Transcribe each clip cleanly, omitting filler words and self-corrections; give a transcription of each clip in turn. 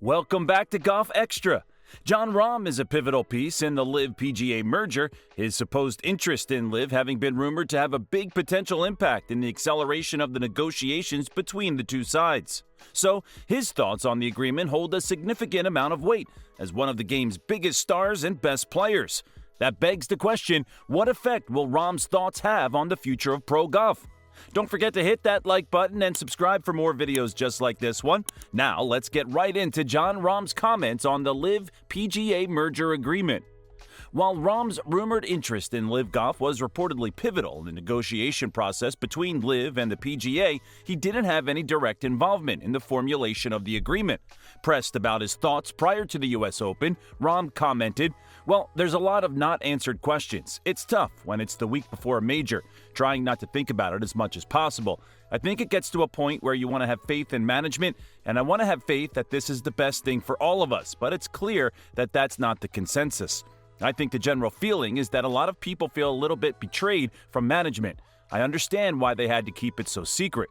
Welcome back to Golf Xtra. Jon Rahm is a pivotal piece in the LIV-PGA merger, his supposed interest in LIV having been rumored to have a big potential impact in the acceleration of the negotiations between the two sides. So, his thoughts on the agreement hold a significant amount of weight as one of the game's biggest stars and best players. That begs the question, what effect will Rahm's thoughts have on the future of pro golf? Don't forget to hit that like button and subscribe for more videos just like this one. Now, let's get right into Jon Rahm's comments on the LIV-PGA merger agreement. While Rahm's rumored interest in LIV Golf was reportedly pivotal in the negotiation process between LIV and the PGA, he didn't have any direct involvement in the formulation of the agreement. Pressed about his thoughts prior to the US Open, Rahm commented, "Well, there's a lot of not answered questions. It's tough when it's the week before a major, trying not to think about it as much as possible. I think it gets to a point where you want to have faith in management, and I want to have faith that this is the best thing for all of us, but it's clear that that's not the consensus. I think the general feeling is that a lot of people feel a little bit betrayed from management. I understand why they had to keep it so secret."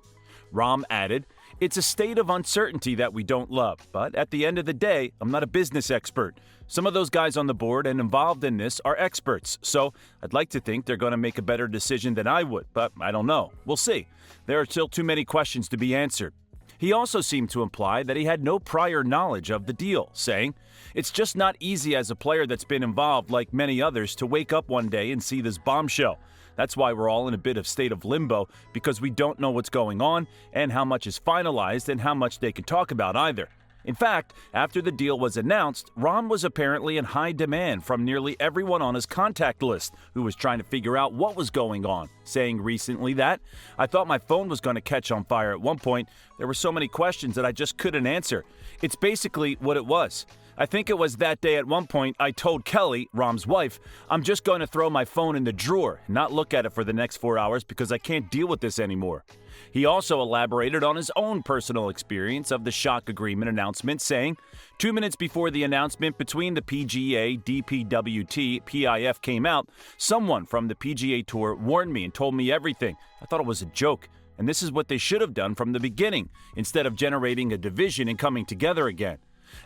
Rahm added, "It's a state of uncertainty that we don't love, but at the end of the day, I'm not a business expert. Some of those guys on the board and involved in this are experts, so I'd like to think they're going to make a better decision than I would, but I don't know. We'll see. There are still too many questions to be answered." He also seemed to imply that he had no prior knowledge of the deal, saying, "It's just not easy as a player that's been involved like many others to wake up one day and see this bombshell. That's why we're all in a bit of state of limbo, because we don't know what's going on and how much is finalized and how much they can talk about either." In fact, after the deal was announced, Rahm was apparently in high demand from nearly everyone on his contact list who was trying to figure out what was going on, saying recently that, "I thought my phone was going to catch on fire at one point. There were so many questions that I just couldn't answer. It's basically what it was. I think it was that day at one point I told Kelly, Rahm's wife, I'm just going to throw my phone in the drawer and not look at it for the next 4 hours because I can't deal with this anymore." He also elaborated on his own personal experience of the shock agreement announcement, saying, 2 minutes before the announcement between the PGA, DPWT, PIF came out, someone from the PGA Tour warned me and told me everything. I thought it was a joke, and this is what they should have done from the beginning, instead of generating a division and coming together again."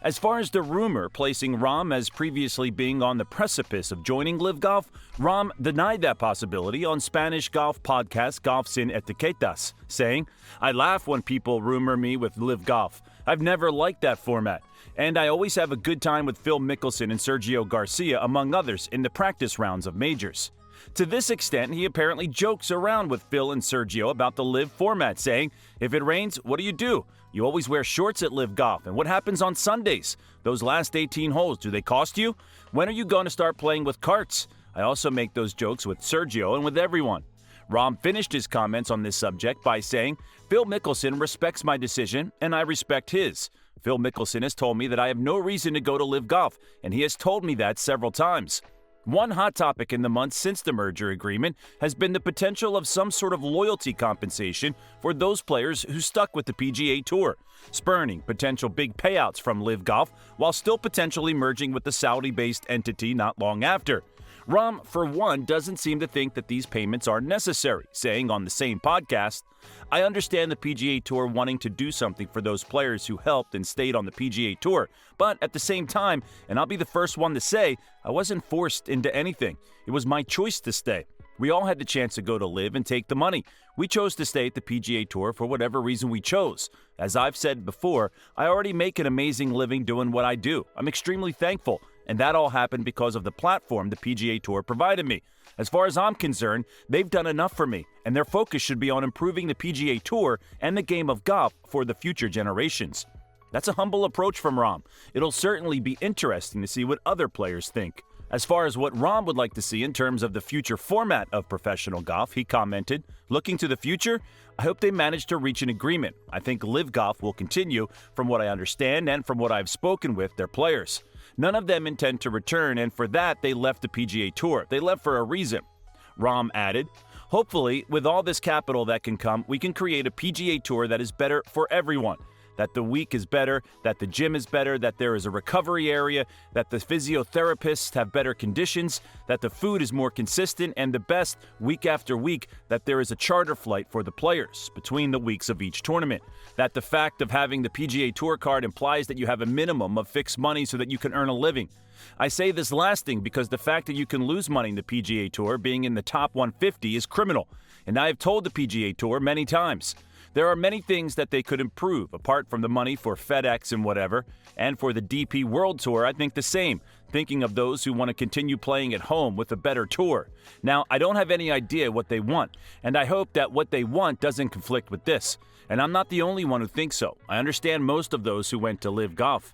As far as the rumor placing Rahm as previously being on the precipice of joining LIV Golf, Rahm denied that possibility on Spanish golf podcast Golf Sin Etiquetas, saying, "I laugh when people rumor me with LIV Golf. I've never liked that format, and I always have a good time with Phil Mickelson and Sergio Garcia, among others, in the practice rounds of majors." To this extent, he apparently jokes around with Phil and Sergio about the LIV format, saying, "If it rains, what do? You always wear shorts at LIV Golf, and what happens on Sundays? Those last 18 holes, do they cost you? When are you going to start playing with carts?" I also make those jokes with Sergio and with everyone. Rahm finished his comments on this subject by saying, "Phil Mickelson respects my decision, and I respect his. Phil Mickelson has told me that I have no reason to go to LIV Golf, and he has told me that several times." One hot topic in the months since the merger agreement has been the potential of some sort of loyalty compensation for those players who stuck with the PGA Tour, spurning potential big payouts from LIV Golf while still potentially merging with the Saudi-based entity not long after. Rahm, for one, doesn't seem to think that these payments are necessary, saying on the same podcast, "I understand the PGA Tour wanting to do something for those players who helped and stayed on the PGA Tour, but at the same time, and I'll be the first one to say, I wasn't forced into anything. It was my choice to stay. We all had the chance to go to LIV and take the money. We chose to stay at the PGA Tour for whatever reason we chose. As I've said before, I already make an amazing living doing what I do. I'm extremely thankful, and that all happened because of the platform the PGA Tour provided me. As far as I'm concerned, they've done enough for me, and their focus should be on improving the PGA Tour and the game of golf for the future generations." That's a humble approach from Rahm. It'll certainly be interesting to see what other players think. As far as what Rahm would like to see in terms of the future format of professional golf, he commented, "Looking to the future, I hope they manage to reach an agreement. I think LIV Golf will continue, from what I understand and from what I've spoken with their players. None of them intend to return, and for that, they left the PGA Tour. They left for a reason." Rahm added, "Hopefully, with all this capital that can come, we can create a PGA Tour that is better for everyone. that the week is better, that the gym is better, that there is a recovery area, that the physiotherapists have better conditions, that the food is more consistent, and the best, week after week, that there is a charter flight for the players between the weeks of each tournament, that the fact of having the PGA Tour card implies that you have a minimum of fixed money so that you can earn a living. I say this last thing because the fact that you can lose money in the PGA Tour being in the top 150 is criminal, and I have told the PGA Tour many times. There are many things that they could improve, apart from the money for FedEx and whatever, and for the DP World Tour, I think the same, thinking of those who want to continue playing at home with a better tour. Now, I don't have any idea what they want, and I hope that what they want doesn't conflict with this, and I'm not the only one who thinks so. I understand most of those who went to LIV Golf.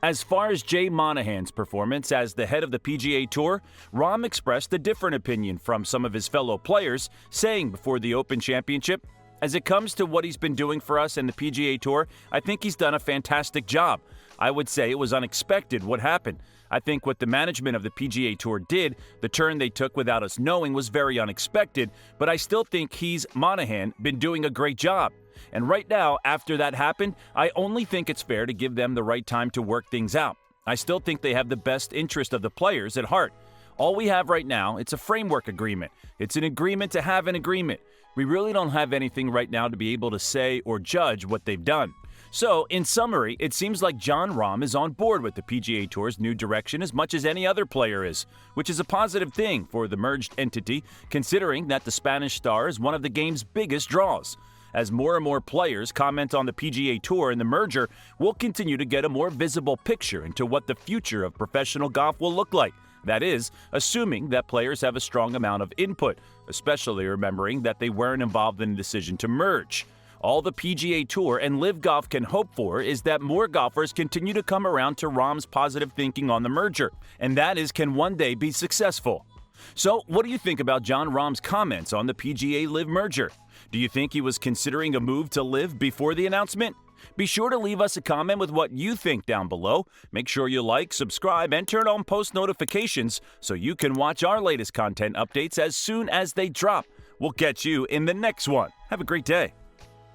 As far as Jay Monahan's performance as the head of the PGA Tour, Rahm expressed a different opinion from some of his fellow players, saying before the Open Championship, "As it comes to what he's been doing for us in the PGA Tour, I think he's done a fantastic job. I would say it was unexpected what happened. I think what the management of the PGA Tour did, the turn they took without us knowing, was very unexpected, but I still think he's, Monahan, been doing a great job. And right now, after that happened, I only think it's fair to give them the right time to work things out. I still think they have the best interest of the players at heart. All we have right now, it's a framework agreement. It's an agreement to have an agreement. We really don't have anything right now to be able to say or judge what they've done." So, in summary, it seems like Jon Rahm is on board with the PGA Tour's new direction as much as any other player is, which is a positive thing for the merged entity, considering that the Spanish star is one of the game's biggest draws. As more and more players comment on the PGA Tour and the merger, we'll continue to get a more visible picture into what the future of professional golf will look like. That is, assuming that players have a strong amount of input, especially remembering that they weren't involved in the decision to merge. All the PGA Tour and LIV Golf can hope for is that more golfers continue to come around to Rahm's positive thinking on the merger, and that is can one day be successful. So, what do you think about Jon Rahm's comments on the PGA LIV merger? Do you think he was considering a move to LIV before the announcement? Be sure to leave us a comment with what you think down below. Make sure you like, subscribe, and turn on post notifications so you can watch our latest content updates as soon as they drop. We'll catch you in the next one. Have a great day.